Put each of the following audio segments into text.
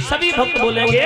सभी भक्त बोलेंगे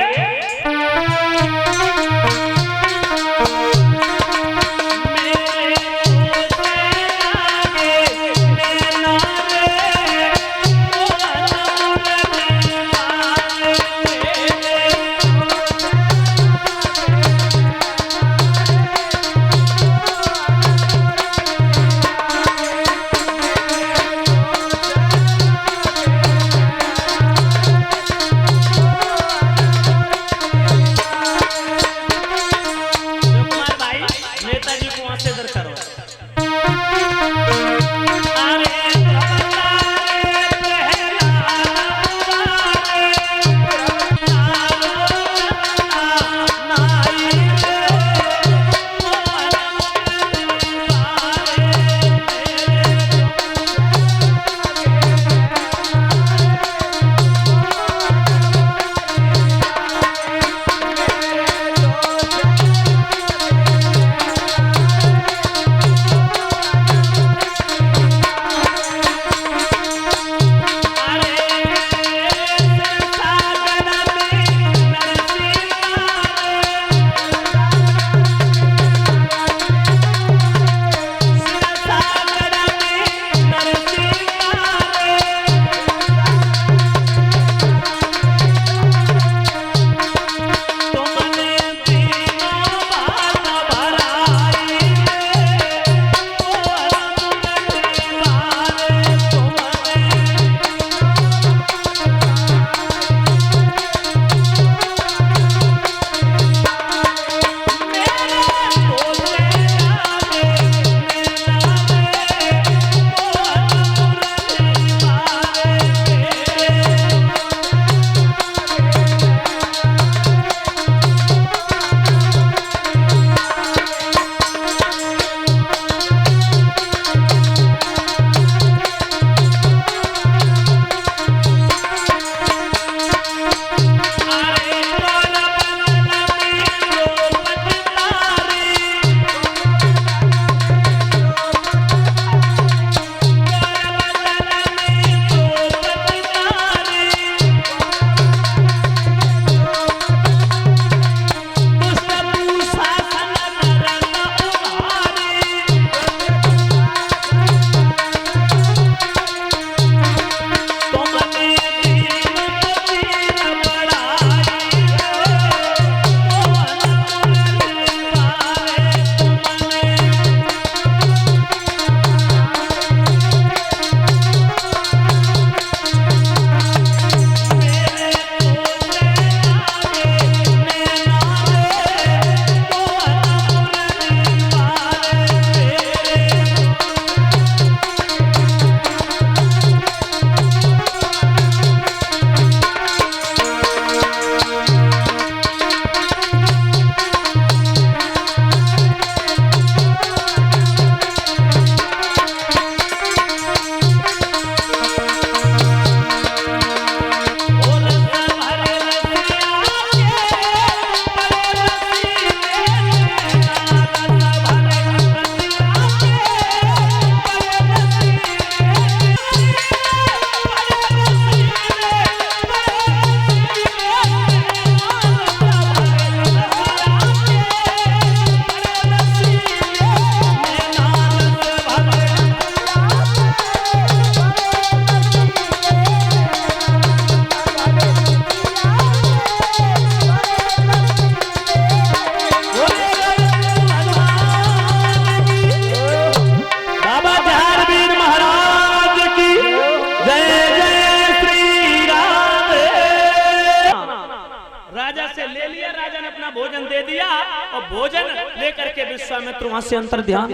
विश्वामित्र वहां से अंतर ध्यान।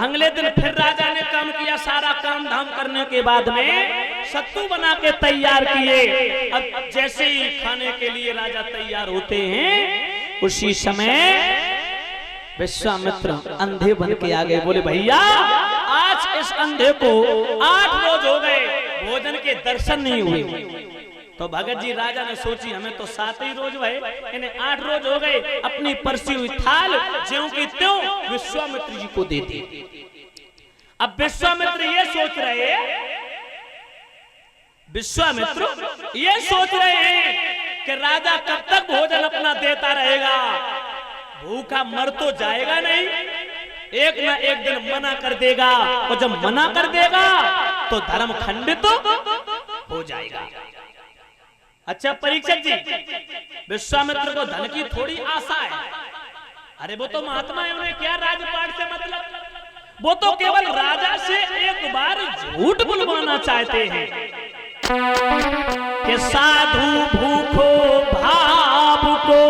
अगले दिन फिर राजा ने काम किया, सारा काम धाम करने के बाद में सत्तू बना के तैयार किए। अब जैसे ही खाने के लिए राजा तैयार होते हैं उसी समय विश्वामित्र अंधे बन के आ गए। बोले भैया आज इस अंधे को 8 रोज हो गए भोजन के दर्शन नहीं हुए। तो भगत जी राजा ने सोची हमें तो 7 ही रोज हुए, इन्हें 8 रोज हो गए। अपनी परसी हुई थाल ज्यों की त्यों विश्वामित्र जी को दे दी। अब विश्वामित्र ये सोच रहे हैं कि राजा कब तक भोजन अपना देता रहेगा, भूखा मर तो जाएगा नहीं, एक ना एक दिन मना कर देगा, और जब मना कर देगा तो धर्म खंडित हो जाएगा। अच्छा परीक्षित जी, विश्वामित्र को धन की थोड़ी आशा है, अरे वो तो महात्मा है, उन्हें क्या राजपाट से मतलब, वो तो केवल राजा से एक बार झूठ बुलवाना चाहते हैं कि साधु भूखो भावुको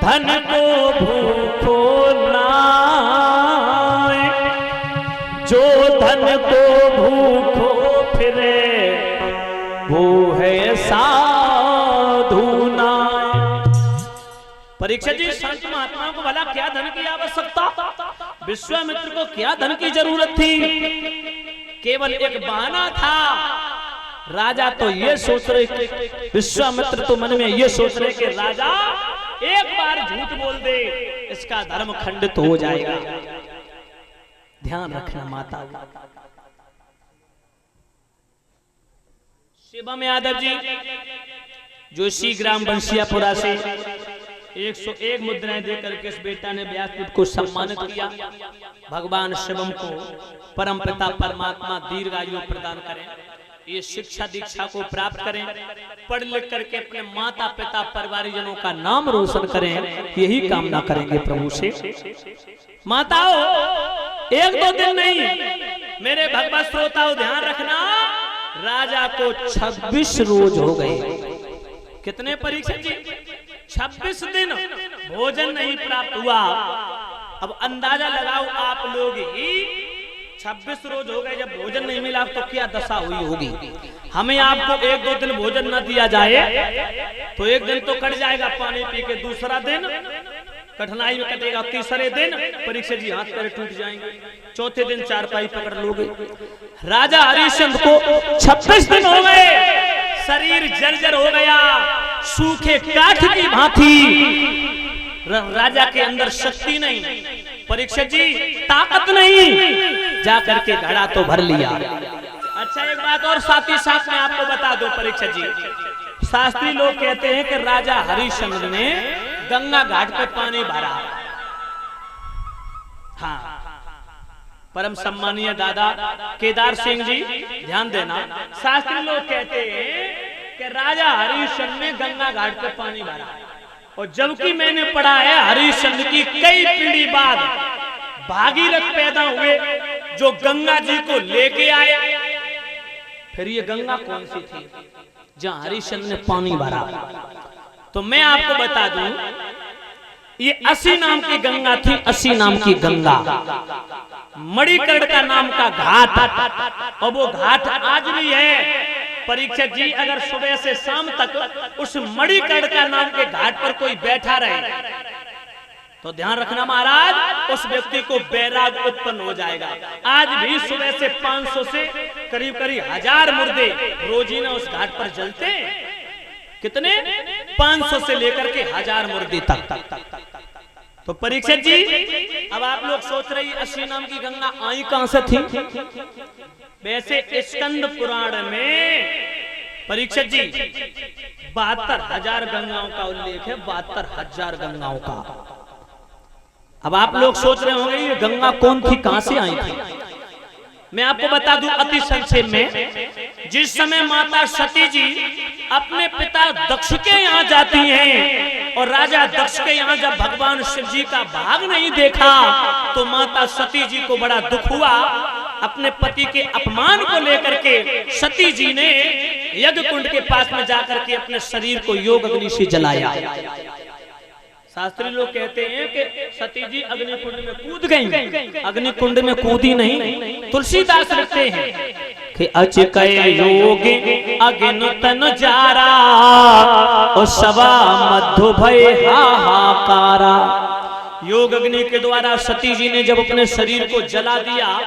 धन को भूखो नाय, जो धन को भूखो फिरे वो है साधु नाय। परीक्षित जी, संत महात्माओं को भला क्या धन की आवश्यकता, विश्वामित्र को क्या धन की जरूरत थी, केवल एक बहाना था। राजा तो ये सोच रहे, विश्वामित्र तो मन में ये सोच रहे कि राजा एक बार झूठ बोल दे, इसका धर्म खंडित हो जाएगा। ध्यान रखना माता। शिवम यादव जी जोशी ग्राम बंसियापुरा से 101 मुद्राएं देकर के इस बेटा ने व्यासपीठ को सम्मानित किया। भगवान शिवम को परम पिता परमात्मा दीर्घायु प्रदान करें, ये शिक्षा दीक्षा को प्राप्त करें, पढ़ लिख करके अपने माता पिता परिवारजनों का नाम रोशन करें, यही कामना करेंगे प्रभु से। माताओं, एक दो दिन नहीं, मेरे भगवत श्रोताओं ध्यान रखना, राजा को 26 रोज हो गए। कितने परीक्षित जी? 26 दिन भोजन नहीं प्राप्त हुआ। अब अंदाजा लगाओ आप लोग ही, 26 रोज हो गए, जब भोजन नहीं मिला तो क्या दशा हुई होगी। हमें आपको एक दो दिन भोजन न दिया जाए तो एक दिन तो कट जाएगा पानी पी के, दूसरा दिन कठिनाई में कटेगा, तीसरे दिन परीक्षित जी हाथ पैर टूट जाएंगे, चौथे दिन चारपाई पकड़ लोगे। राजा हरिश्चंद्र को 26 दिन हो गए, शरीर जर्जर हो गया, सूखे काठ की भांति। राजा के अंदर शक्ति नहीं, परीक्षित जी ताकत नहीं, जाकर के घड़ा तो भर लिया। अच्छा एक बात और साथ ही साथ में आपको बता दो परीक्षित जी, शास्त्री लोग कहते हैं कि राजा हरिश्चंद्र ने गंगा घाट पे पानी भरा। हाँ, परम सम्मानीय दादा केदार सिंह जी ध्यान देना, शास्त्री लोग कहते हैं कि राजा हरिश्चंद्र ने गंगा घाट पे पानी भरा, और जबकि मैंने पढ़ा है हरिश्चंद्र की कई पीढ़ी बाद भागीरथ पैदा हुए जो गंगा जी को लेके आए। फिर ये गंगा कौन सी थी जहां हरिश्चंद्र ने पानी भरा? तो मैं आपको बता दूं, ये असी नाम की गंगा थी, असी नाम की गंगा, मणिकर्ण का नाम का घाट, और वो घाट आज भी है। परीक्षित जी अगर सुबह से शाम तक उस मणिकर्ण का नाम के घाट पर कोई बैठा रहे तो ध्यान रखना महाराज, उस व्यक्ति को बैराग उत्पन्न हो जाएगा। आज भी सुबह से 500 से करीब 1000 मुर्दे रोजीना उस घाट पर जलते हैं। कितने? 500 से लेकर के 1000 मुर्दे तक। तो परीक्षित जी अब आप लोग सोच रही अश्विनी नाम की गंगा आई कहां से थी? वैसे स्कंद पुराण में परीक्षित जी 72,000 गंगाओं का उल्लेख है, 72,000 गंगाओं का। अब आप लोग सोच रहे होंगे ये गंगा कौन थी, कहां से आई थी? मैं आपको बता दूं अति संक्षेप में, जिस समय माता सती जी अपने पिता दक्ष के यहाँ जाती हैं और राजा दक्ष के यहाँ जब भगवान शिव जी का भाग नहीं देखा तो माता सती जी को बड़ा दुख हुआ। अपने पति के अपमान को लेकर के सती जी ने यज्ञ कुंड के पास में जाकर के अपने शरीर को योग अग्नि से जलाया। शास्त्री लोग कहते हैं कि सती जी अग्नि कुंड में कूद गईं, अग्नि कुंड में कूदी नहीं। तुलसीदास लिखते हैं कि अच कय योग अग्नि तन जारा और सवा मध्य भय हाहाकारा। योग अग्नि के द्वारा सती जी ने जब अपने शरीर को जला दिया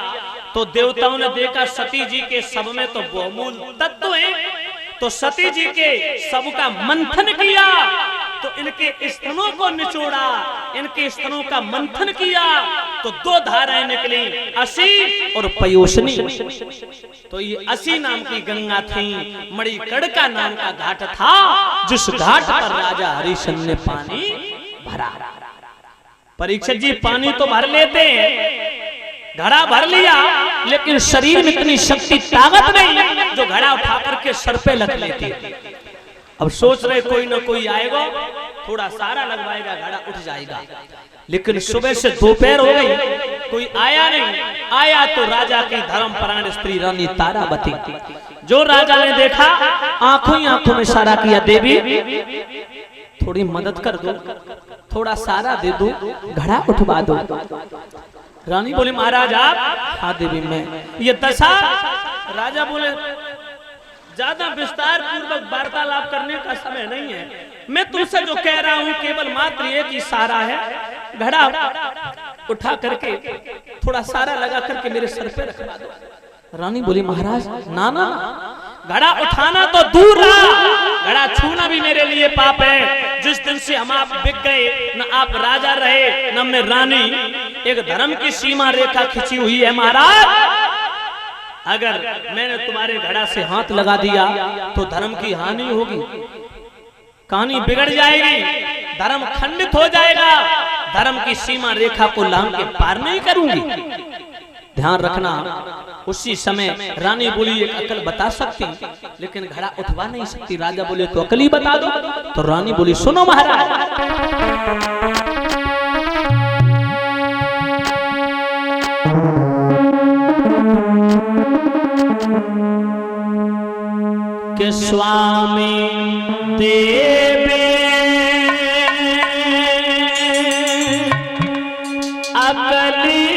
तो देवताओं ने देखा सती जी के शव में तो बहुमूल तत्व है, तो सती जी के शव का मंथन किया तो इनके स्तनों को निचोड़ा, इनके स्तनों का मंथन किया तो दो धाराएं निकली, असी और पयोशनी। तो ये असी नाम की गंगा थी, मणिकर्णिका नाम का घाट था, जिस घाट पर राजा हरिश्चंद्र ने पानी भरा। परीक्षित जी पानी तो भर लेते हैं, घड़ा भर लिया, लेकिन शरीर में इतनी शक्ति ताकत नहीं जो घड़ा उठा करके सर पे रख लेती। अब सोच रहे कोई ना कोई आएगा, थोड़ा सारा लगवाएगा, घड़ा उठ जाएगा। लेकिन सुबह से दोपहर हो गई, कोई आया नहीं। आया तो राजा की धर्मपरायण स्त्री रानी तारावती। जो राजा ने देखा, आंखों ही आंखों में इशारा किया, देवी थोड़ी मदद कर दो, थोड़ा सारा दे दो, घड़ा उठवा दो। रानी बोली महाराज आप? हाँ देवी मैं। ये दशा, राजा बोले ज्यादा विस्तार पूर्वक वार्तालाप करने का समय नहीं है, मैं तुमसे जो कह रहा हूँ केवल मात्र एक इशारा है, घड़ा उठा करके थोड़ा सारा लगा करके मेरे सर पे रखवा दो। रानी बोली महाराज ना ना, घड़ा उठाना तो दूर रहा, घड़ा छूना भी मेरे लिए पाप है। जिस दिन से हम आप बिक गए, न आप राजा रहे न मैं रानी, एक धर्म की सीमा रेखा खिंची हुई है महाराज। अगर मैंने तुम्हारे घड़ा से हाथ लगा दिया तो धर्म की हानि होगी, कहानी बिगड़ जाएगी, धर्म खंडित हो जाएगा, धर्म की सीमा रेखा को लांघ के पार नहीं करूंगी। ध्यान रखना। उसी समय रानी बोली एक अकल बता सकती, लेकिन घड़ा उठवा नहीं सकती। राजा बोले तो अकल ही बता दो। तो रानी बोली सुनो महाराज, के स्वामी देवे अकली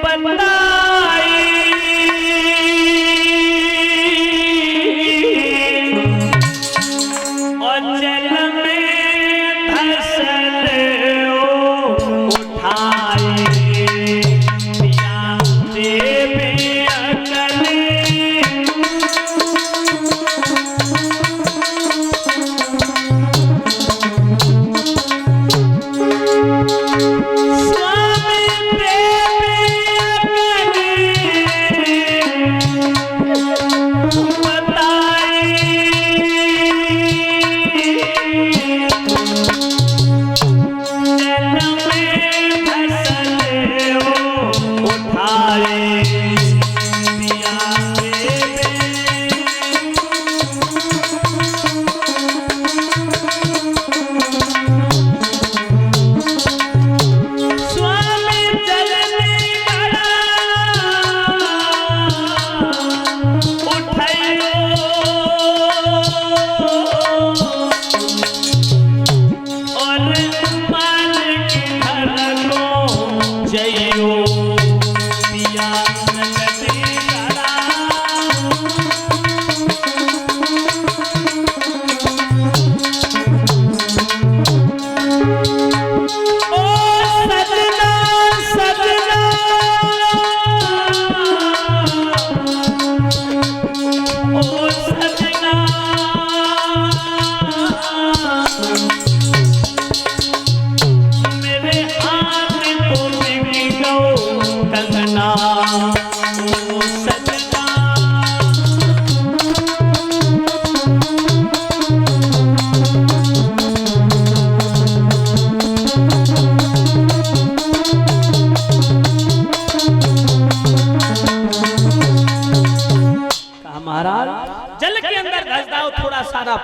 बताई, और जल में धसल उठाई, पिया देवे अकली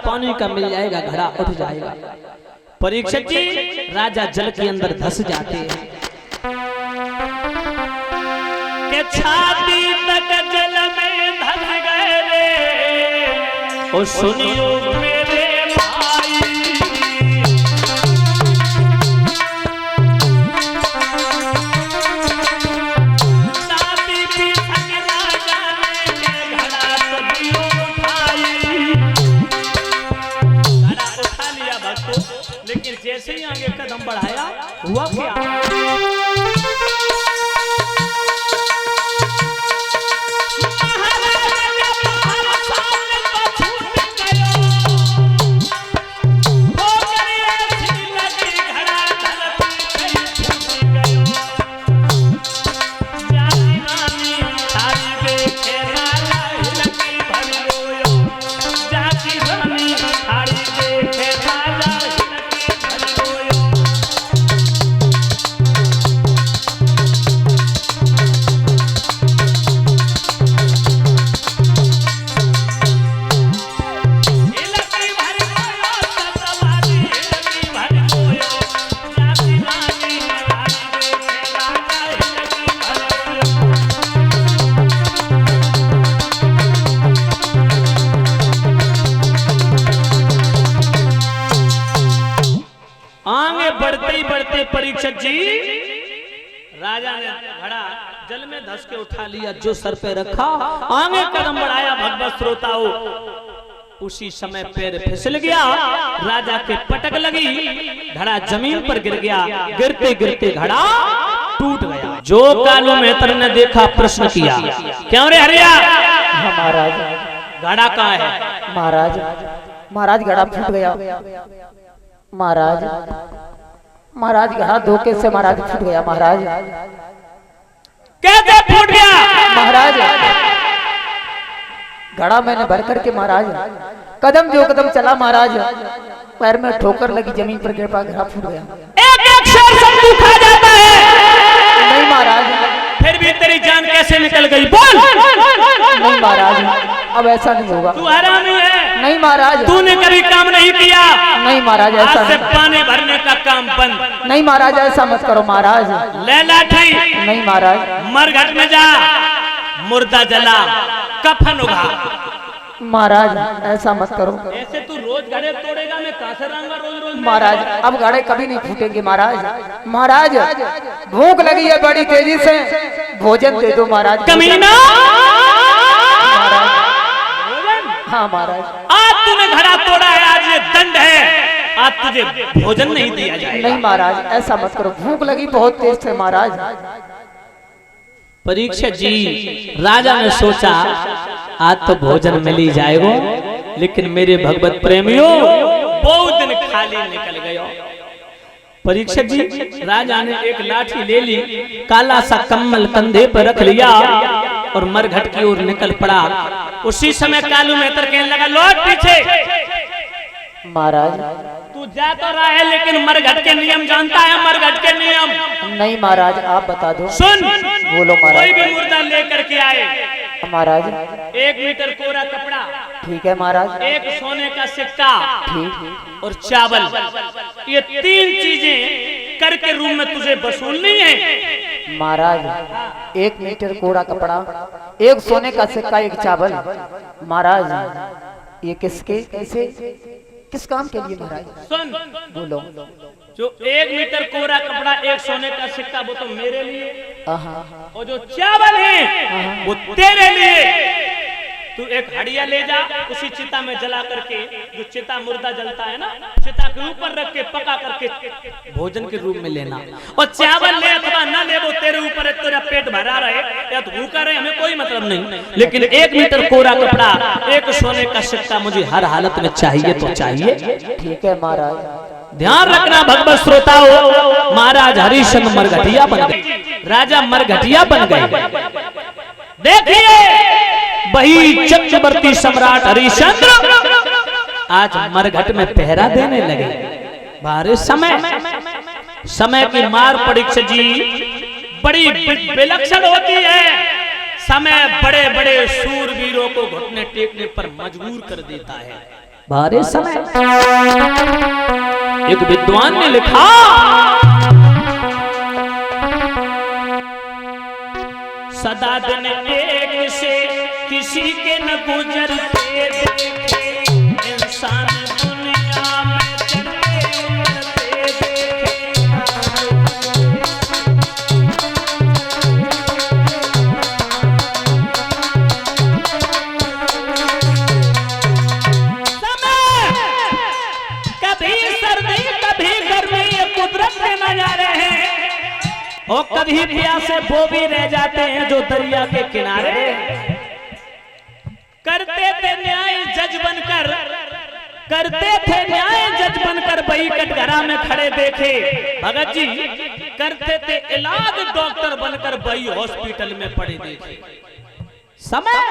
पानी का मिल जाएगा, घड़ा उठ जाएगा। परीक्षित जी राजा जल के अंदर धस जाते हैं कि छाती तक जल में धस गए रे, ओ सुनियो मेरे भाई, छाती भी थक राजा ने घड़ा सदियों लेकिन जैसे ही आगे कदम बढ़ाया हुआ क्या? बढ़ते ही बढ़ते परीक्षित जी राजा ने घड़ा जल में धस के उठा लिया, जो सर पे रखा, आगे कदम बढ़ाया। भगवत श्रोताओं, उसी समय पैर फिसल गया, राजा के पटक लगी, घड़ा जमीन पर गिर गया। गिरते गिरते घड़ा टूट गया। जो कालू मेहतर ने देखा प्रश्न किया, क्यों रे हरिया? महाराज घड़ा कहाँ है? महाराज महाराज घड़ा फूट गया। महाराज महाराज घड़ा धोखे से महाराज फूट गया। महाराज कैसे फूट गया? महाराज घड़ा मैंने भर करके महाराज कदम जो कदम चला महाराज, पैर में ठोकर लगी, जमीन पर गिर पड़ा, घड़ा फूट गया। एक एक शेर शत्रु खा जाता है। नहीं महाराज। फिर भी तेरी जान कैसे निकल गई? बोल। नहीं महाराज, अब ऐसा नहीं होगा। तू हरामी है। नहीं महाराज। तूने कभी काम नहीं किया। नहीं महाराज, ऐसा आज से पानी भरने का काम बंद। नहीं महाराज, ऐसा मत करो महाराज। ले लाठी। नहीं महाराज। मरघट में जा, मुर्दा जला, कफन उगा। महाराज ऐसा मत करो। ऐसे तू रोज घड़े तोड़ेगा, मैं कहां से रहूंगा रोज रोज? महाराज अब घड़े कभी नहीं फूटेंगे महाराज। महाराज भूख लगी है बड़ी तेजी से, भोजन दे दो महाराज। कमीना। हाँ महाराज। आज तूने घड़ा तोड़ा है, आज ये दंड है, आज तुझे भोजन नहीं दिया जाएगा। नहीं महाराज, ऐसा मत करो, भूख लगी बहुत तेज से महाराज। परीक्षित जी राजा ने सोचा आज तो भोजन मिल ही जाएगा, लेकिन मेरे भगवत प्रेमियों बहुत दिन खाली निकल गए। परीक्षित जी राजा ने एक लाठी ले ली, काला सा कम्बल कंधे पर रख लिया और मरघट की ओर निकल पड़ा। उसी समय कालू मेहतर कहने लगा, लौट पीछे। महाराज तू जा तो रहा है, लेकिन मरघट के नियम जानता है? मरघट के नियम? नहीं महाराज, आप बता दो। सुन। बोलो महाराज। कोई भी मुर्दा लेकर के आए, महाराज 1 मीटर कोरा कपड़ा, ठीक है महाराज, एक सोने का सिक्का ठीक, और चावल, ये 3 चीजें करके रूम में तुझे वसूलनी है। महाराज 1 मीटर कोरा कपड़ा, 1 सोने का सिक्का, 1 चावल। महाराज ये किसके कैसे किस काम के लिए महाराज? सुन। बोलो। जो 1 मीटर कोरा कपड़ा, 1 सोने का सिक्का, वो तो मेरे लिए, और जो चावल है वो तेरे लिए। तू एक हड़िया ले जा, उसी चिता में जला करके, जो चिता मुर्दा जलता है ना, चिता के ऊपर रख के पका करके भोजन के रूप में लेना। और चावल ले अथवा ना ले, वो तेरे ऊपर है, तेरा पेट भरा रहे या तो भूखा रहे, हमें कोई मतलब नहीं, लेकिन 1 मीटर कोरा कपड़ा, 1 सोने का सिक्का मुझे हर हालत में चाहिए तो चाहिए। ठीक है महाराज। ध्यान रखना भगवत श्रोताओं, महाराज हरिश्चंद्र मरघटिया बन गए, राजा मरघटिया बन गए। देखिए वही चक्रवर्ती सम्राट हरिश्चंद्र आज मरघट में पहरा देने लगे। बारे समय की मार परीक्षित जी बड़ी विलक्षण होती है। समय बड़े बड़े शूरवीरों को घुटने टेकने पर मजबूर कर देता है। बारे समय एक विद्वान ने लिखा, सदा दिन एक से किसी के न गुजरते देखे, इंसान दुनिया में चलते उतरते देखे। समय कभी सर्दी कभी गर्मी, ये कुदरत के नजारे हैं। और कभी प्यासे वो भी रह जाते हैं जो दरिया के किनारे। करते थे न्याय जज बनकर, करते थे न्याय जज बनकर, वही कटघरा में खड़े देखे। भगत जी करते थे इलाज डॉक्टर बनकर, वही हॉस्पिटल में पड़े देखे। समय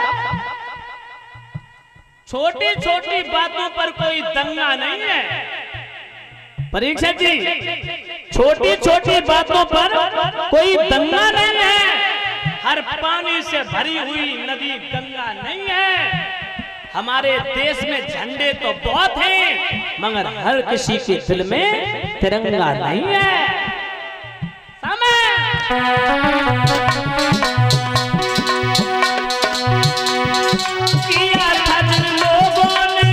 छोटी छोटी बातों पर कोई दंगा नहीं है। परीक्षित जी छोटी छोटी बातों पर कोई दंगा नहीं है। हर पानी से भरी हुई नदी गंगा नहीं है। हमारे देश में झंडे तो बहुत हैं, मगर हर किसी के दिल में तिरंगा नहीं है। समय किया था जिन लोगों ने,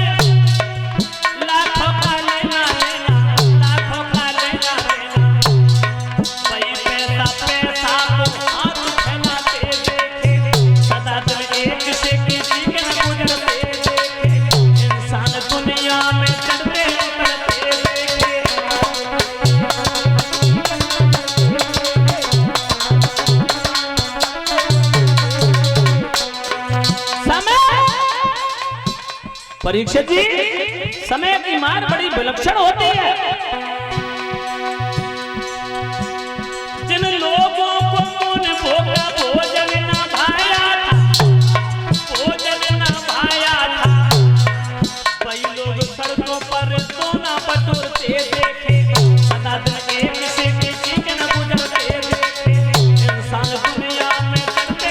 लाखों का लेना लेना, लाखों का लेना लेना। परीक्षित जी, समय की मार बड़ी विलक्षण होती है। जिन लोगों को मुन भोगा भोजन न भाया था, भोजन न भाया था, वही लोग सड़कों पर सोना बटोरते देखे, सदा दिन एक से किसी के न गुजरते देखे, इंसान दुनिया में करते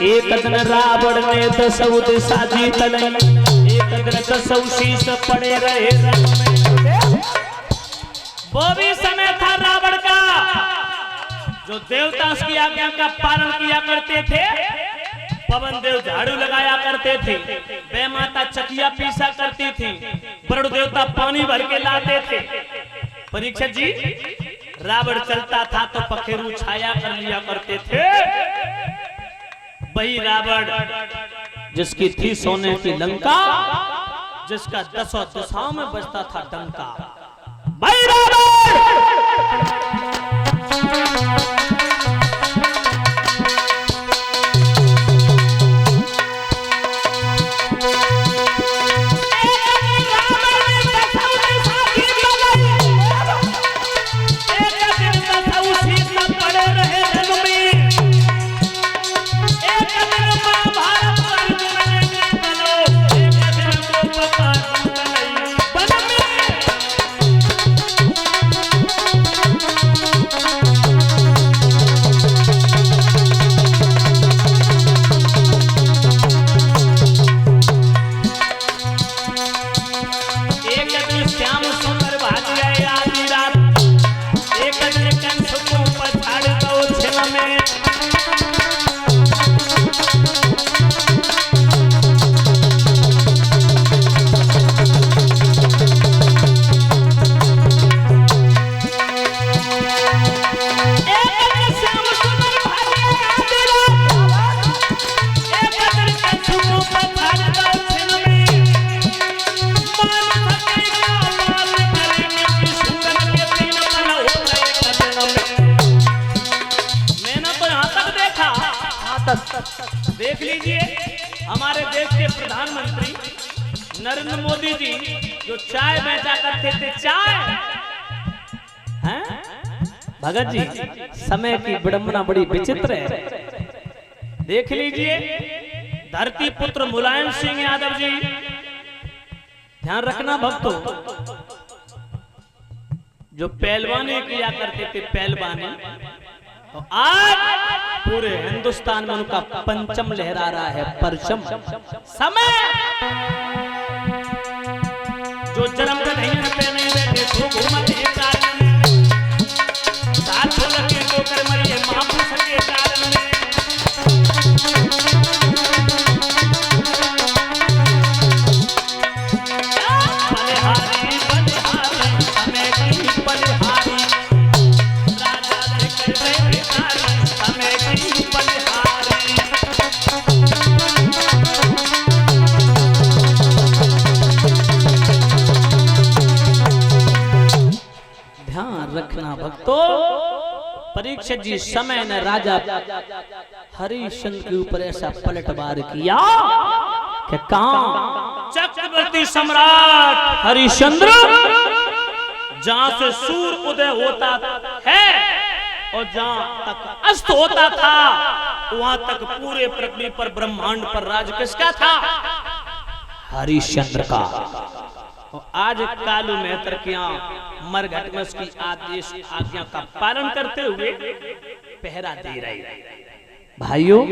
एक दिन रावण ने दसौ दिशा जीत ली, एक दिन दसौ शीश पड़े रहे रन में। वो भी समय था रावण का जो देवता उसकी आज्ञा का पालन किया करते थे। पवन देव झाड़ू लगाया करते थे, वे माता चकिया पीसा करती थी, वरुण देवता पानी भर के लाते थे। परीक्षित जी, रावण चलता था तो पखेरु छाया कर लिया करते थे। वही रावण जिसकी थी सोने की लंका, जिसका दसों दिशाओं में बजता था डंका, वही रावण। देख लीजिए, हमारे देश के प्रधानमंत्री नरेंद्र मोदी जी जो चाय बेचा करते थे, चाय हैं भगत जी, समय की विडंबना बड़ी विचित्र है। देख लीजिए, धरती पुत्र मुलायम सिंह यादव जी, ध्यान रखना भक्तों, जो पहलवानी किया करते थे, पहलवानी, तो आज पूरे हिंदुस्तान में उनका पंचम लहरा रहा है, परचम। समय जो जन्म पे नहीं बैठे तो घूमते कारण में, साथ लगे तो कर मरिए महापुरुष के कारण में। बलिहारी बलिहारी समय की बलिहारी, राजा देख रहे समय की बलिहारी। ध्यान रखना भक्तों, परीक्षित जी, समय ने राजा हरिश्चंद्र के ऊपर ऐसा पलटवार किया कि कहां चक्रवर्ती सम्राट हरिश्चंद्र, जहां से सूर्य उदय होता है और जहां तक अस्त होता था, वहां तक पूरे पृथ्वी पर ब्रह्मांड पर राज किसका था? हरिश्चंद्र का। और आज कालू मेहतर के यहाँ मरघट में उसकी आदेश आज्ञा का पालन करते हुए पहरा दे रही। भाइयों,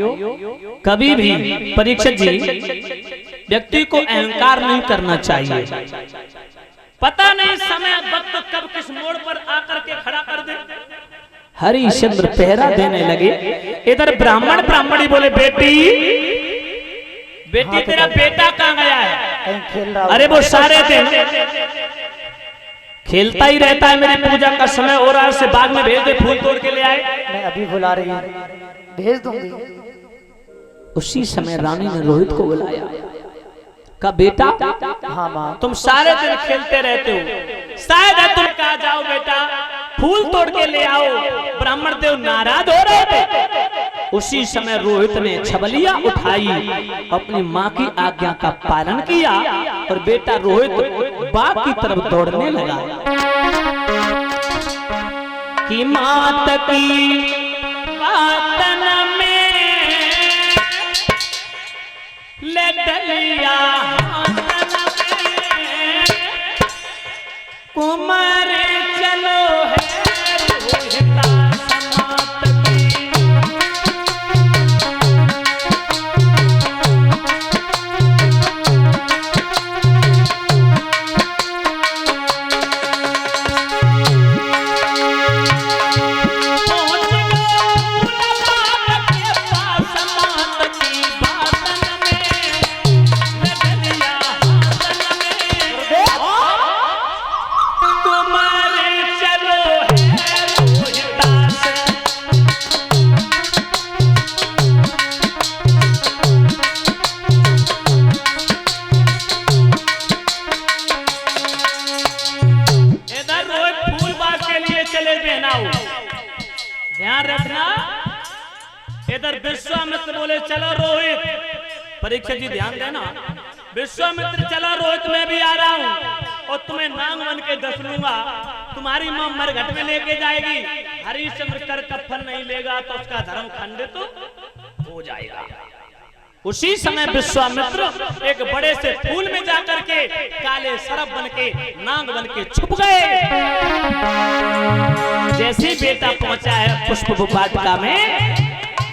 कभी भी परीक्षित जी, व्यक्ति को अहंकार नहीं करना चाहिए। पता नहीं समय वक्त कब किस मोड़ पर आकर के खड़ा कर दे। हरिश्चंद्र पहरा देने लगे। इधर ब्राह्मण ब्राह्मणी बोले, बेटी बेटी तेरा बेटा कहाँ गया है? अरे वो सारे दिन खेलता ही रहता है, मेरी पूजा का समय हो रहा है, उसे बाग में भेज दे, फूल तोड़ के ले आए। मैं अभी बुला रही हूँ, भेज दूंगी। उसी समय रानी ने रोहित को बुलाया। का बेटा हाँ माँ। तुम सारे दिन खेलते रहते हो, शायद तुम कहा जाओ बेटा फूल तोड़ के ले आओ, ब्राह्मण देव नाराज हो रहे थे। उसी समय रोहित ने छबलिया उठाई, अपनी माँ की आज्ञा का पालन किया और बेटा रोहित बाग की तरफ दौड़ने लगा कि मात की बातन में ले डलिया कुमार चलो है रोहिता समात की। ध्यान रखना, इधर विश्वामित्र बोले चलो रोहित, परीक्षित जी ध्यान देना, विश्वामित्र चलो रोहित मैं भी आ रहा हूँ और तुम्हें नांग बन के दस लूंगा, तुम्हारी मां मरघट में लेके जाएगी, हरिश्चंद्र कर कफन नहीं लेगा तो उसका धर्म खंडित हो जाएगा। उसी समय विश्वामित्र एक बड़े से फूल में जाकर के काले सरप बन के नाग बन के छुप गए। जैसे बेटा पहुंचा है पुष्प वाटिका में,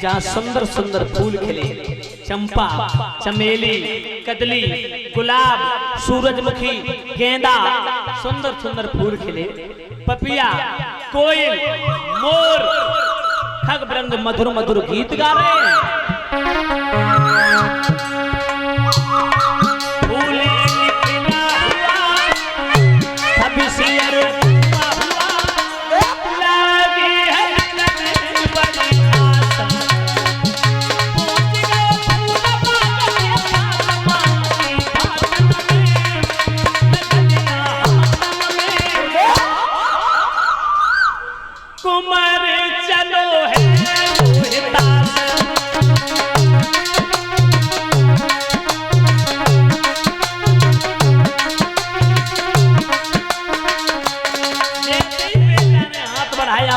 जहाँ सुंदर सुंदर फूल खिले, चंपा, चमेली, कदली, गुलाब, सूरजमुखी, गेंदा, सुंदर सुंदर फूल खिले, पपिया, कोयल, मोर, खग वृंद मधुर मधुर गीत गा रहे हैं।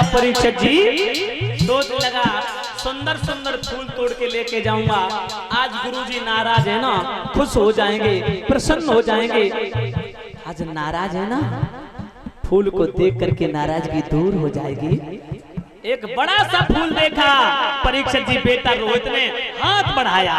परीक्षित जी सोच लगा सुंदर सुंदर फूल तोड़ के लेके जाऊंगा, आज गुरुजी नाराज है ना, खुश हो जाएंगे, प्रसन्न हो जाएंगे। आज नाराज है ना, फूल को देख करके नाराजगी दूर हो जाएगी। एक बड़ा सा फूल देखा परीक्षित जी, बेटा रोहित ने हाथ बढ़ाया,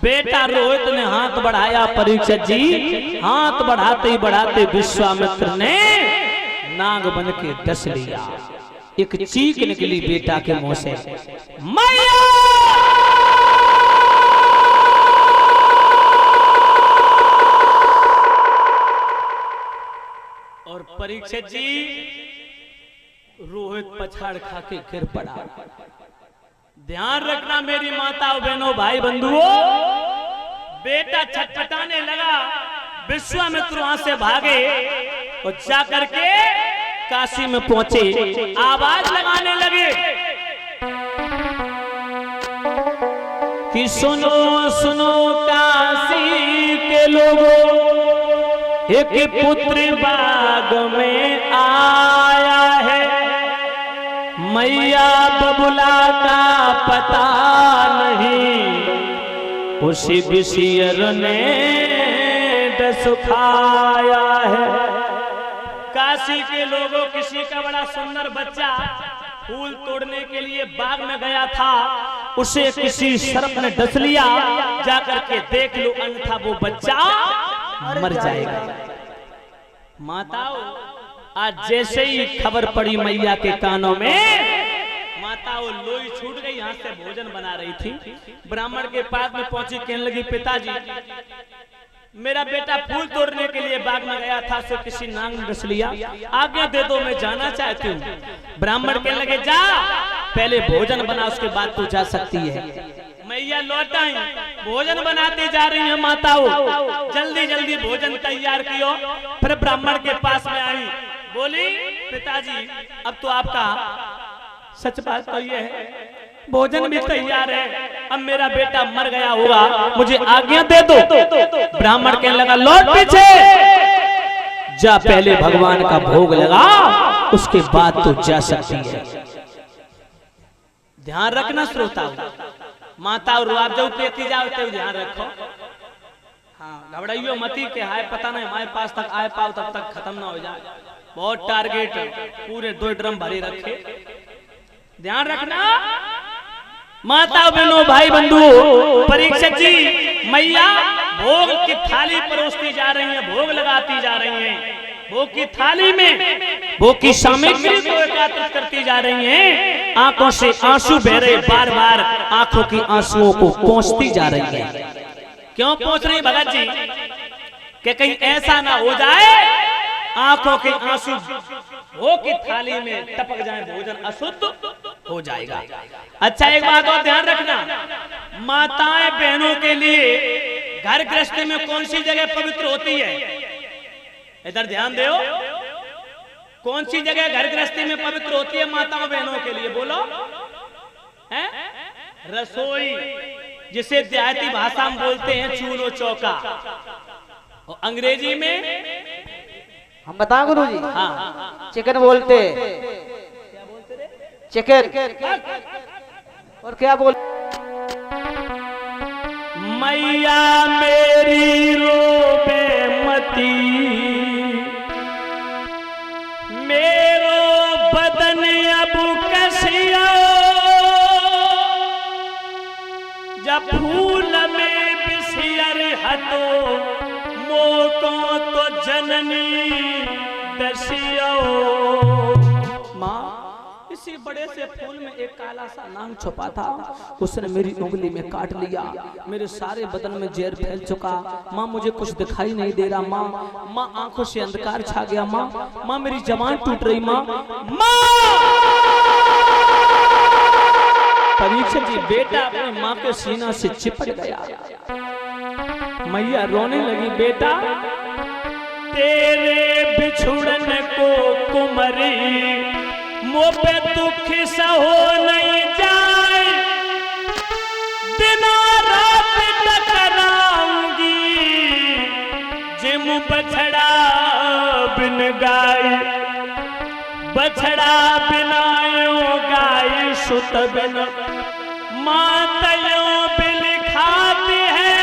बेटा रोहित ने हाथ बढ़ाया। परीक्षित जी हाथ बढ़ाते ही बढ़ाते विश्वामित्र ने नाग बन के डस लिया। एक चीख निकली बेटा के मुंह से, मैया! और परीक्षित जी रोहित पछाड़ खा के गिर पड़ा। ध्यान रखना मेरी माताओं बहनों भाई बंधुओं, बेटा छटपटाने लगा, विश्वामित्र वहां से भागे और जाकर के काशी में पहुंचे, आवाज लगाने लगे कि सुनो सुनो काशी के लोगों, एक पुत्र बाग में आया है, मैया बबुला का पता नहीं, उसी विषयर ने डस खाया है। काशी के लोगों, किसी का बड़ा सुंदर बच्चा फूल तोड़ने के लिए बाग में गया था, उसे किसी सर्प ने डस लिया, जाकर के देख लो अन्यथा वो बच्चा मर जाएगा। माताओं, आज जैसे ही खबर पड़ी मैया के कानों में, माताओं लोई छूट गई, यहाँ से भोजन बना रही थी। ब्राह्मण के पास में पहुंची, कहने लगी पिताजी मेरा बेटा फूल तोड़ने के लिए बाग में गया था, सो किसी नांग ने डस लिया, आज्ञा दे दो, मैं जाना चाहती हूँ। ब्राह्मण कहने लगे जा पहले भोजन बना, उसके बाद तू जा सकती है। मैया लौट आई, भोजन बनाते जा रही है माताओं, जल्दी जल्दी भोजन तैयार कियो। फिर ब्राह्मण के पास में आई, बोली पिताजी अब तो आपका सच बात तो ये है, भोजन भी तैयार है, अब मेरा बेटा मर गया होगा, मुझे आज्ञा दे दो। ब्राह्मण कहने लगा लौट पीछे जा, पहले भगवान का भोग लगा, उसके बाद तो जा सकती है। ध्यान रखना श्रोता, माता और आप जब पेती जाओ तो ध्यान रखो। हाँ घबराइयो मती के हाय पता नहीं हमारे पास तक आए पाओ तब तक खत्म ना हो जाए, बहुत टारगेट पूरे 2 ड्रम भरे रखे, ध्यान रखना। माता बहनों भाई बंधु परीक्षित जी, मैया भोग की थाली परोसती जा रही है, भोग लगाती जा रही हैं, भोग की थाली में भोग की सामग्री को एकत्रित करती जा रही हैं, आंखों से आंसू बह रहे, बार बार आंखों की आंसुओं को पोंछती जा रही है। क्यों पोंछ रही भगत जी, कि कहीं ऐसा ना हो जाए आंखों के आंसू भोग की थाली में टपक जाए, भोजन अशुद्ध हो जाएगा। अच्छा एक बात और ध्यान रखना, माताएं बहनों के लिए घर गृहस्थी में कौन सी जगह पवित्र होती है, इधर ध्यान दो, कौन सी जगह घर गृहस्थी में पवित्र होती है माताओं बहनों के लिए, बोलो है? रसोई, जिसे देहाती भाषा में बोलते हैं चूल्हो चौका, और अंग्रेजी में हम बताओ गुरु जी, हाँ चिकन बोलते, चिकन और क्या बोल, मैया मेरी रोबे मती, मेरो बदन अब कसिया, जब फूल में बिसियर हतो, मोको तो जननी दसियो। माँ इसी बड़े से फूल में एक काला सा नाग छुपा था, उसने मेरी उंगली में काट लिया, मेरे सारे बदन में जहर फैल चुका। माँ मुझे कुछ दिखाई नहीं दे रहा, माँ आंखों से अंधकार छा गया, माँ मेरी जबान टूट रही, माँ। परीक्षित जी बेटा अपनी माँ के सीना से चिपट गया, मैया रोने लगी, बेटा तेरे बिछुड़न को कुमरी, मुँह पे दुख सहो नहीं जाए, दिनों रात टकराऊंगी, जिम बछड़ा बिन गाय, बछड़ा बिनायो गाय सुत बिन, मातयों बिल खाती है,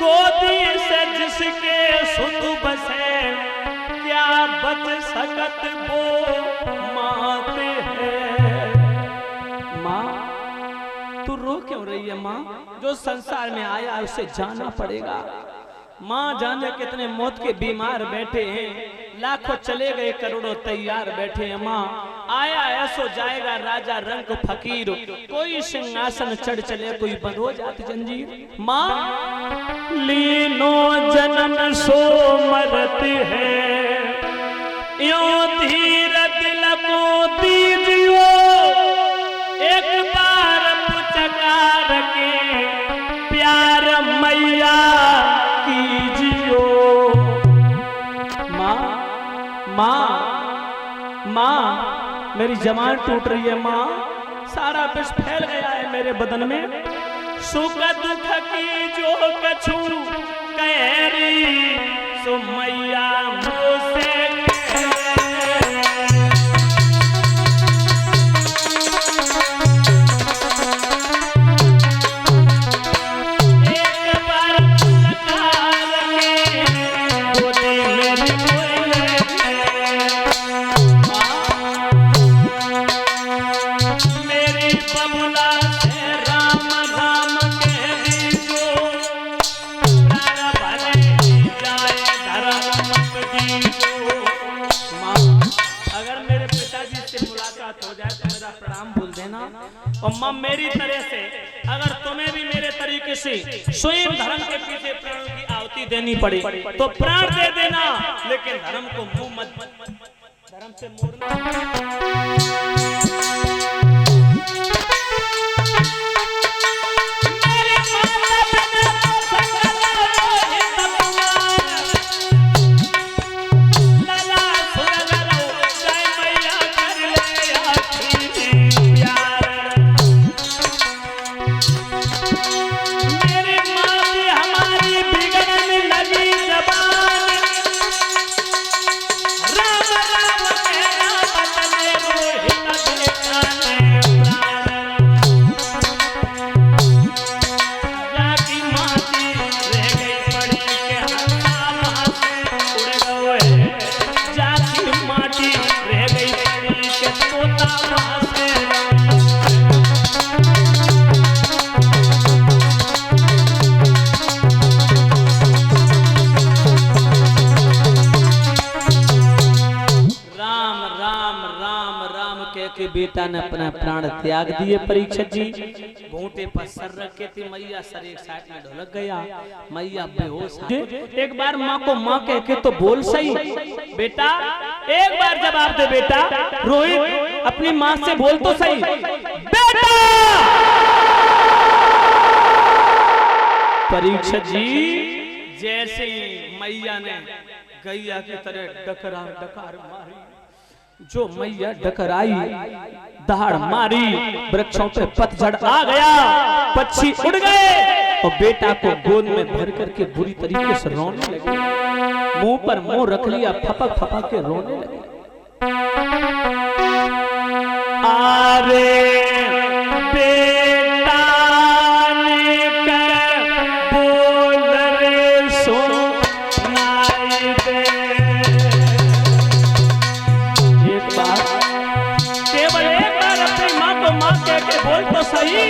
गोदी से जिसके सुत बसे, क्या बच सकत वो माते हैं। माँ तू रो क्यों रही है माँ, जो संसार में आया उसे जाना पड़ेगा। माँ जाने कितने मौत के बीमार बैठे हैं, लाखों चले गए करोड़ों तैयार बैठे हैं। माँ आया ऐसो जाएगा राजा रंग फकीर, कोई सिंहासन चढ़ चले कोई बंधो जात जंजीर। माँ लीनो जन्म सो मरत है, यों धीर दिल को दीजियो, एक बार पुचकार के प्यार मैया कीजियो। माँ मेरी जबान टूट रही है माँ, सारा विष फैल गया है मेरे बदन में, सुख दुख की जो कछु कहरी, सो मैया मुझसे धर्म और माँ मेरी तरह से अगर तुम्हें भी मेरे तरीके से स्वयं धर्म के पीछे प्राणों की आहुति देनी पड़े तो प्राण दे देना, लेकिन धर्म को मुंह मत, धर्म से मोड़ना। के बेटा ने अपना प्राण त्याग दिए। परीक्षित जी घूंटे पर सर रखे थे, मैया सर एक साइड में ढुलक गया, मैया बेहोश। एक बार माँ को माँ कह के तो बोल सही बेटा, एक बार जवाब दे बेटा। रोहित अपनी माँ से बोल तो सही बेटा। परीक्षित जी जैसे मैया ने गैया की तरह डकार मारी, जो मैया डकराई दहाड़ मारी, वृक्षों पे पतझड़ आ गया, पक्षी उड़ गए और बेटा को गोद में भर करके बुरी तरीके से रोने लगे, मुंह पर मुंह रख लिया, फपक फपक के रोने लगे। अरे बेटा ने कर बोल रे सुनाई दे। केवल एक बार अपनी माँ को माँ कह के बोल तो सही।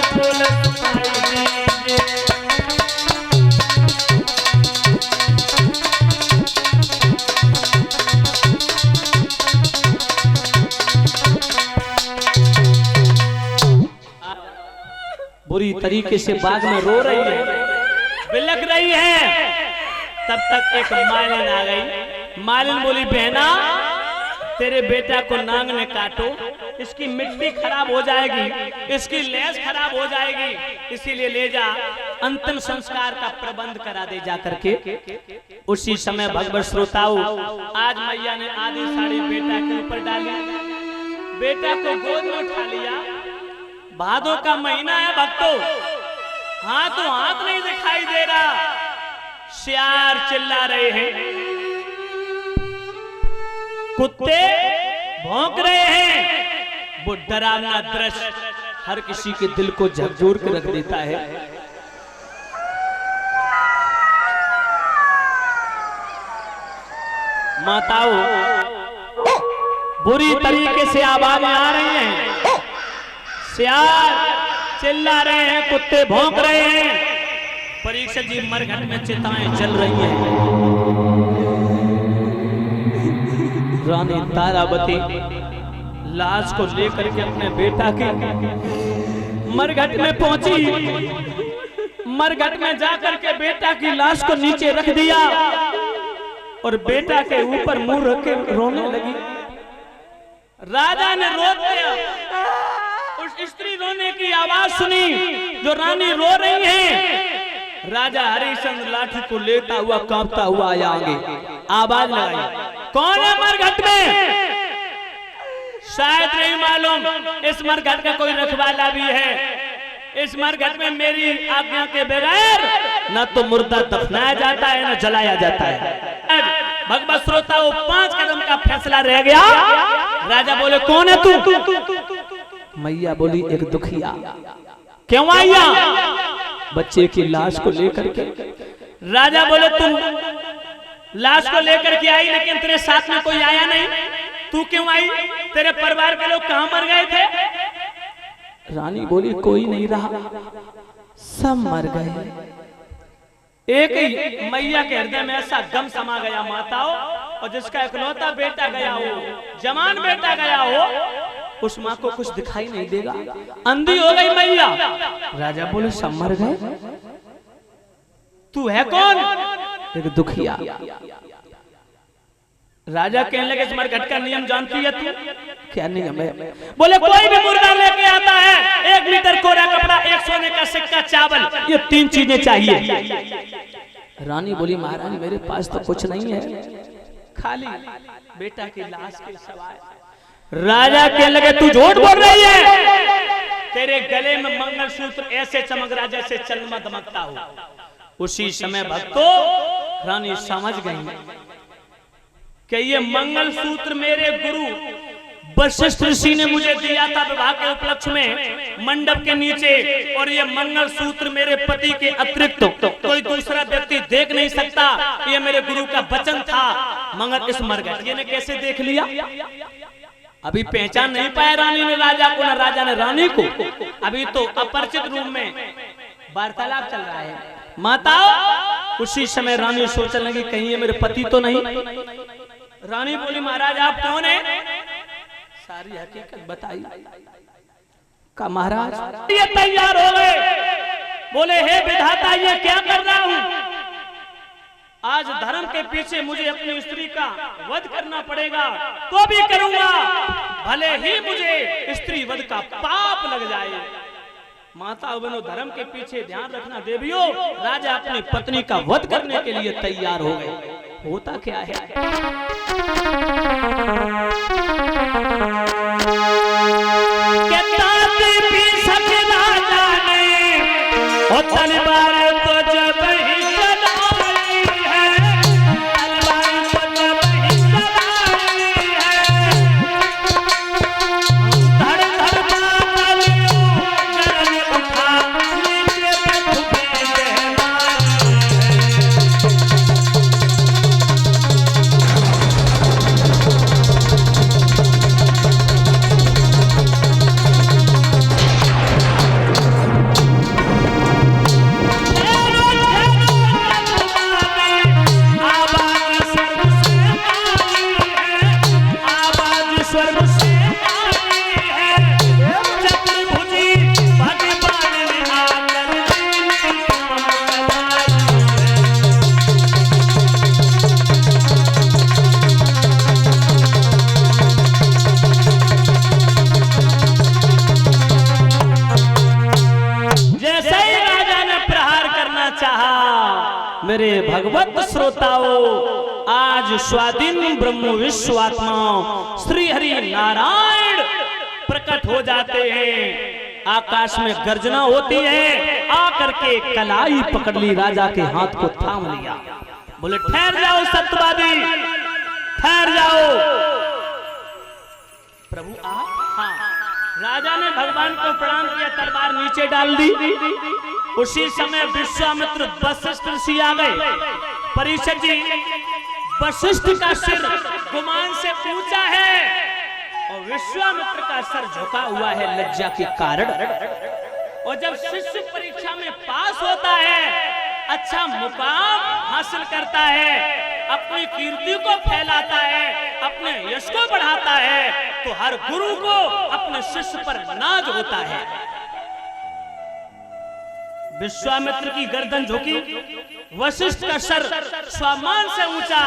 फूल सुनाई दीजिए। बुरी तरीके से बाग में रो रही है, बिलख रही है। तब तक एक मालिन आ गई। मालिन बोली, बहना तेरे बेटा को नांग ने काटो, इसकी मिट्टी खराब हो जाएगी, इसकी लेस खराब हो जाएगी, इसीलिए ले जा, अंतिम संस्कार का प्रबंध करा दे जा करके। उसी समय भगवत श्रोताओं, आज मैया ने आधी साड़ी बेटा के ऊपर डाली, बेटा को गोद में उठा लिया। भादों का महीना है भक्तों, हाथों हाथ नहीं दिखाई दे रहा, सियार चिल्ला रहे हैं, कुत्ते भौंक रहे हैं। वो डरावना दृश्य हर किसी के दिल को झकझोर के रख देता है। माताओं, बुरी तरीके से आवाजें आ रही हैं, सियार चिल्ला रहे हैं, कुत्ते भौंक रहे हैं। परीक्षित जी मरघट में चिताएं जल रही हैं। रानी तारावती लाश को लेकर के अपने बेटा के मरघट में पहुंची। मरघट में जाकर के बेटा की लाश को नीचे रख दिया और बेटा के ऊपर मुंह रख के रोने लगी। राजा ने रोक दिया। उस स्त्री रोने की आवाज सुनी जो रानी रो रही है। राजा हरिश्चंद्र लाठी को लेता हुआ कांपता हुआ आया आगे, आवाज लगाई, कौन है मरघट में? शायद नहीं मालूम, इस मरघट का कोई रखवाला भी है। इस मरघट में मेरी आज्ञा के बगैर न तो मुर्दा दफनाया जाता है न जलाया जाता है। भगवत श्रोताओं, 5 कदम का फैसला रह गया। राजा बोले, कौन है तू? मैया बोली, एक दुखिया। क्यों आया? बच्चे की लाश को लेकर के। राजा बोले, तुम लाश को लेकर के आई, लेकिन तेरे साथ में कोई आया नहीं, तू क्यों आई? तेरे परिवार के लोग कहां मर गए थे? रानी बोली, कोई नहीं रहा, सब मर गए। एक ही मैया के हृदय में ऐसा गम समा गया माताओं, और जिसका इकलौता बेटा गया हो, जवान बेटा गया हो, उस माँ को कुछ दिखाई नहीं देगा, अंधी हो गई मैया। राजा बोले, सब मर गए, तू है कौन? एक दुखिया। राजा कहने लगे, इस मरघट का नियम जानती है तू? क्या नियम है? बोले, कोई भी मुर्दा लेके आता है, 1 मीटर कोरा कपड़ा, 1 सोने का सिक्का, चावल, ये 3 चीजें चाहिए। रानी बोली, महारानी मेरे पास तो कुछ नहीं है, खाली बेटा की लाश के सवाए। राजा कहने लगे, तू झूठ बोल रही है, तेरे गले में मंगलसूत्र ऐसे चमक रहा जैसे चंद्रमा दमकता हो। उसी समय भक्तों, रानी समझ गई कि ये मंगलसूत्र मेरे गुरु वशिष्ठ ऋषि ने मुझे दिया था विवाह के उपलक्ष्य में मंडप के नीचे, और ये मंगलसूत्र मेरे पति के अतिरिक्त कोई दूसरा व्यक्ति देख नहीं सकता, ये मेरे गुरु का वचन था। मगर इस मरघट ने कैसे देख लिया? अभी पहचान नहीं पाया रानी ने राजा को, न राजा ने रानी को। अभी तो अपरिचित रूप में वार्तालाप चल रहा है। माताओं, उसी समय रानी सोचने लगी, कहीं ये मेरे पति तो नहीं? रानी बोली, महाराज आप कौन है? सारी हकीकत बताई। का महाराज ये तैयार हो गए। बोले, हे विधाता, ये क्या कर रहा हूं? आज धर्म के पीछे मुझे अपनी स्त्री का वध करना पड़ेगा, तो भी करूंगा, भले ही मुझे स्त्री वध का पाप लग जाए। माता बहनों, धर्म के पीछे ध्यान रखना देवियों। राजा अपनी पत्नी का वध करने के लिए तैयार हो गए। होता क्या है? तलवार तो जब ही चलाई है, तलवार तो जब ही चलाई है, धड़ धड़ बादलियों गरज उठा, नीचे पे झुके रहना है। मेरे भगवत श्रोताओं, आज स्वाधीन ब्रह्म विश्वात्मा श्री हरि नारायण प्रकट हो जाते हैं। आकाश में गर्जना होती है, आकर के कलाई पकड़ ली, राजा के हाथ को थाम लिया। बोले ठहर जाओ सत्यवादी, ठहर जाओ। प्रभु आप? हाँ। राजा ने भगवान को प्रणाम किया, तलवार नीचे डाल दी। उसी समय विश्वामित्र वशिष्ठ ऋषि आ गए। परीक्षित जी, वशिष्ठ का सिर गुमान से ऊंचा है और विश्वामित्र का सर झुका हुआ है लज्जा के कारण। और जब शिष्य परीक्षा में पास होता है, अच्छा मुकाम हासिल करता है, अपनी कीर्ति को फैलाता है, अपने यश को बढ़ाता है, तो हर गुरु को अपने शिष्य पर नाज होता है। विश्वामित्र की गर्दन झुकी, वशिष्ठ का सर स्वामान से ऊंचा,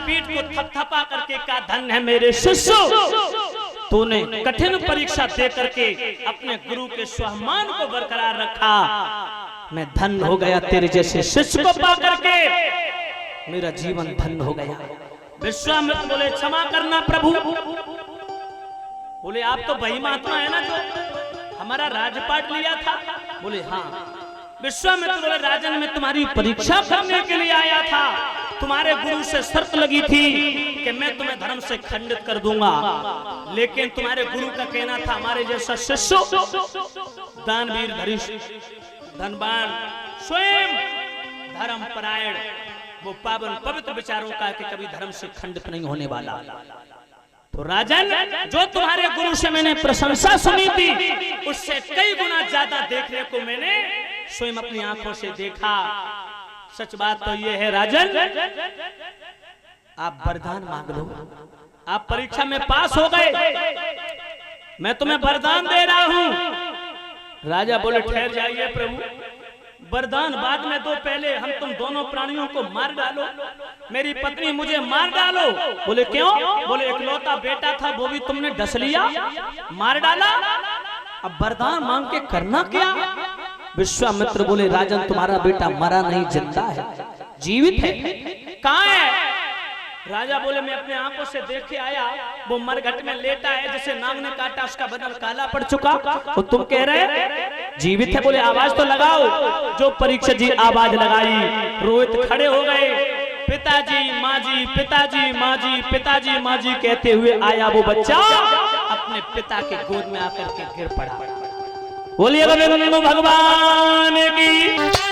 पीठ को थपथपा करके कहा, धन्य है मेरे शिष्य, तूने कठिन परीक्षा दे करके अपने गुरु के स्वामान को बरकरार रखा। मैं धन्य हो गया तेरे जैसे शिष्य को पा करके, मेरा जीवन धन्य हो गया। विश्वामित्र बोले क्षमा करना प्रभु। बोले आप तो वही महात्मा है ना जो हमारा राजपाट लिया था? बोले हाँ। विश्वामित्र बोले राजन मैं तुम्हारी परीक्षा करने के लिए आया था, तुम्हारे गुरु से शर्त लगी थी कि मैं तुम्हें धर्म से खंडित कर दूंगा, लेकिन तुम्हारे गुरु का कहना था हमारे जैसा शिष्य दानवीर धनवान स्वयं धर्म परायण, वो पावन पवित्र विचारों का कि कभी धर्म से खंडित नहीं होने वाला। तो राजन, जो तुम्हारे गुरु से मैंने प्रशंसा सुनी थी, उससे कई गुना ज्यादा देखने को मैंने स्वयं अपनी आंखों से देखा। सच बात तो ये है राजन, आप वरदान मांग लो। आप परीक्षा में पास हो गए, मैं तुम्हें वरदान दे रहा हूं। राजा बोले ठहर जाइए प्रभु, वरदान बाद में दो, पहले हम तुम दोनों प्राणियों को मार डालो, मेरी पत्नी मुझे मार डालो। बोले क्यों? बोले इकलौता बेटा था, वो भी तुमने डस लिया, मार डाला, अब वरदान मांग के करना क्या? विश्वामित्र बोले राजन तुम्हारा बेटा मरा नहीं, जिंदा है, जीवित है। कहाँ है? राजा बोले मैं अपने आंखों से देख के आया, वो मरघट में लेटा है, जैसे नाग ने काटा उसका बदन काला पड़ चुका, तो तुम कह रहे जीवित है। बोले आवाज तो लगाओ। जो परीक्षित जी आवाज लगाई, रोहित खड़े हो गए, पिताजी माँ जी, पिताजी माँ जी, पिताजी माँ जी कहते हुए आया वो बच्चा, अपने पिता के गोद में आकर के गिर पड़ा। बोलिए गोविंद भगवान की।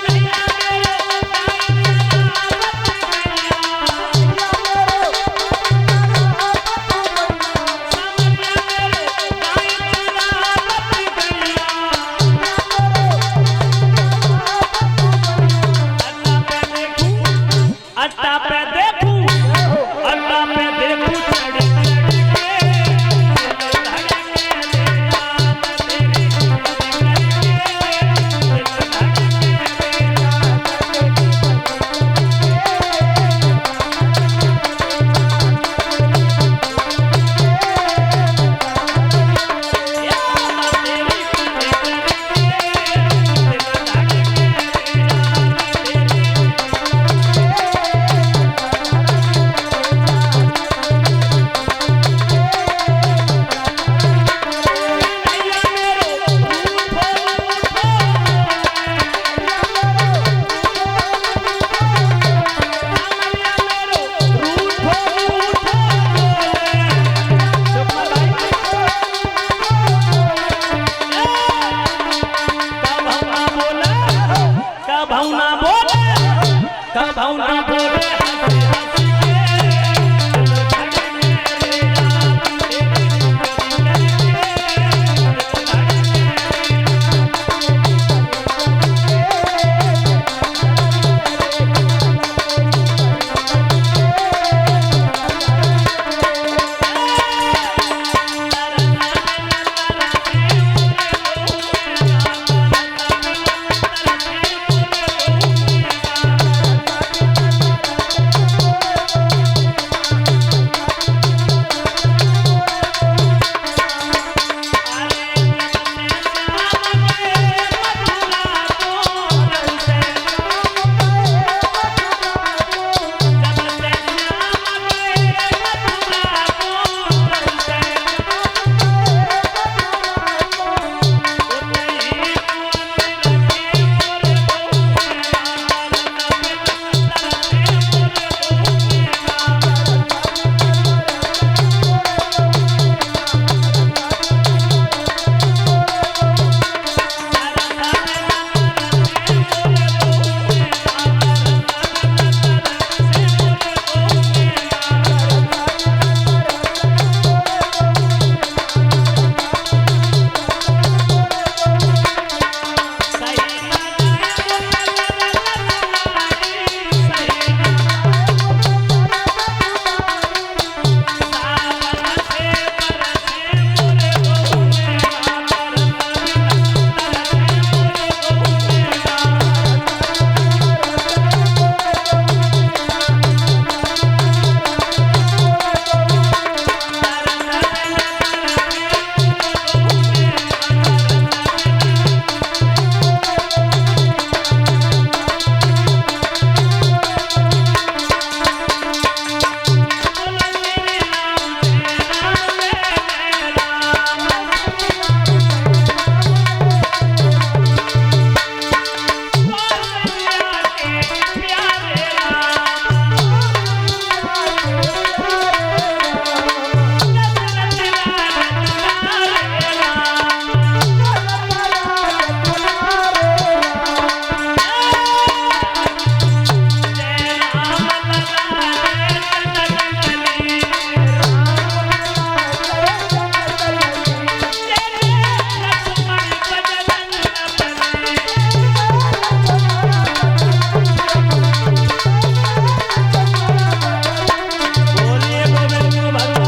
भावना बोले